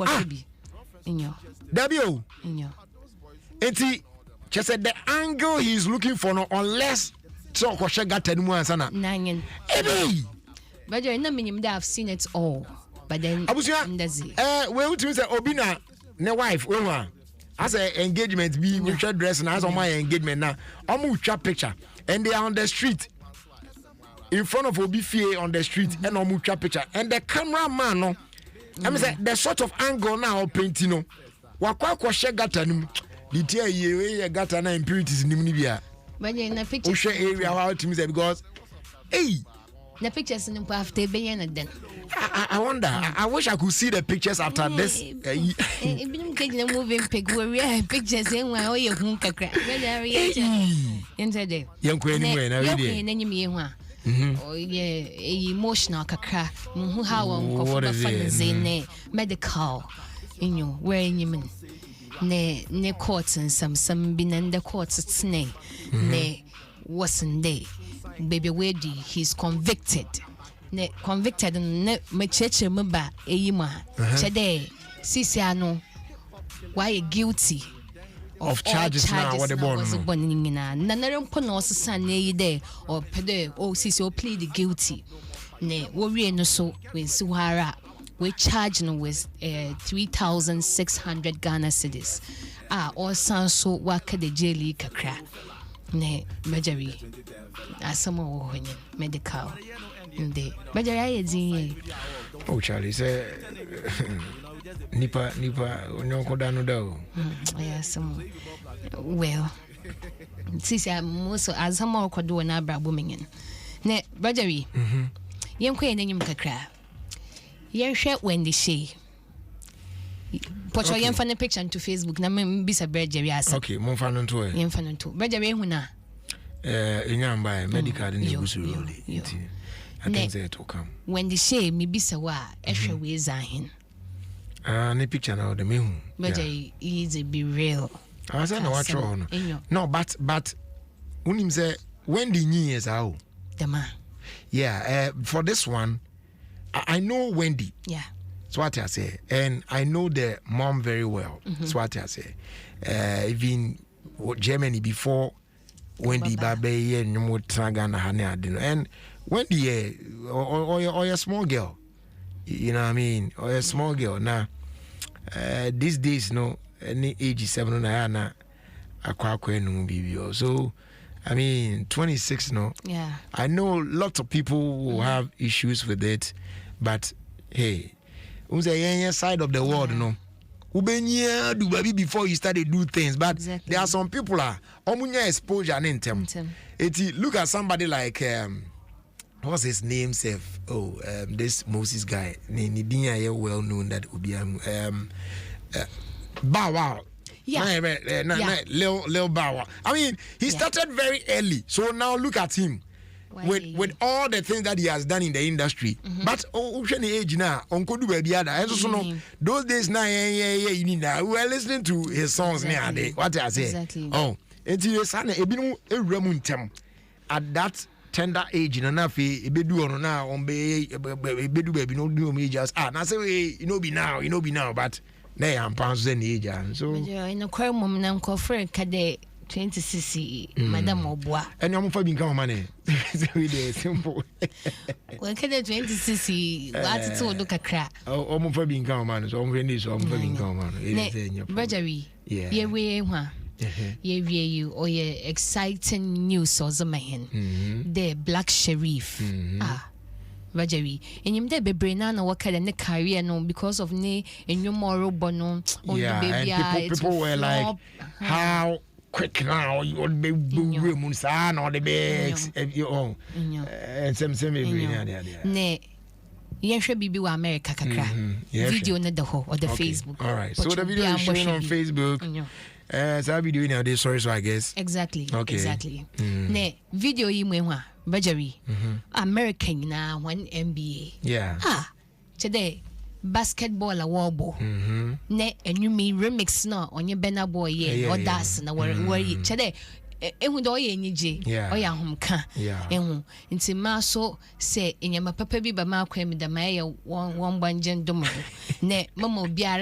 number be in your W. Eti, she said the angle he's looking for, no, unless so kwashe gata ni mwa sana. Nanyen. Ebe. But you're not minimum that I've seen it all. But then Abusia, we want to say Obina, ne wife, we as a engagement be we try dress and as on my engagement now. Omu trap picture and they are on the street. In front of Obifie on the street and omu trap picture and the cameraman no. I mean say the sort of angle now painting no. Wakwa kwashe gata ni the tear ye gata na impurities ni bia. But in the picture share area how to say because hey the pictures in the after being then. I wonder. I wish I could see the pictures after this. If you take the moving pic, we have pictures in where you can crack. Enter there. Young queen, oh yeah, emotional kakra. How on medical in you wearing you ne courts and some been in the courts it's ne wasn't they baby wedi he's convicted. Ne convicted ne mecheche mba eyima chede sisi ano why guilty of charges now what the born na nare mpo na osesa na yi de or pede o sisi o plead guilty ne wo wie no so we si hara we charge no with 3,600 Ghana cedis or so waka de jail kakra ne majari asamo medical inde majari ayedin oh Charlie say nipa onyonko danu da o yes well sisi most asamo kodo na brabo menyen ne majari yenko enenyum kakra yenhwe when the she put your yemfa picture into Facebook na me bisa brajari asa okay mo fa no to yemfa no to brajari hu na enyamba medical in Egusu road I think they to come when the she me bisa wa ehwe we zahin ne picture now the mehu brajari is be real I say no what wrong no but unim say when the years how the man for this one I know Wendy. Yeah. So what I say, and I know the mom very well. So what I say, even Germany before Wendy Babe and Numu Tragana Hane and Wendy or a small girl. You know what I mean? Or a small girl. Now these days no any age 7 na akwa no baby. So I mean 26 no. Yeah. I know lots of people will have issues with it. But hey, who's a side of the world, no? Ubenya do baby before you start to do things. But there are some people omunya exposure and intem. Look at somebody like what's his name, Seth? This Moses guy. Nidinya well known that would be Bow Wow. Yeah. Lil Bow Wow. I mean, he started very early. So now look at him. With all the things that he has done in the industry, but age now, Uncle do baby other. Those days now, we were listening to his songs now. What I say? Exactly. Oh, it's your son. At that tender age, in enough, be do on now on be do baby no do me just I say be now, but they am pounds in age and so. In a quiet moment, Uncle Frank Kade. 20cc Madam Obwa and I'm for being money. Simple. Well, can 20cc what to look a crack? Oh, I'm for being common, so I'm ready, so I'm for being common. Brajari, yeah, we you or your exciting news or the man. The Black Sheriff. Rajari, and you may be brainana what kind of career no because of ne and your moral bono. Yeah, people were like, how quick now you would be room son or the bags you own and some ne yesha bibi wa America kakra video na the whole or the Facebook. All right, so the video is showing on Facebook. So I'll be doing now this story, so I guess exactly ne video yi mwa Bajari American na one NBA today basketball award ne enumi remix na onye Bena Boy or das na where chede ehu do ye nyije oya homka ehu nti ma so se enyama papa bi ba ma kwa mi da ma ye won banje ndomo ne mama obiara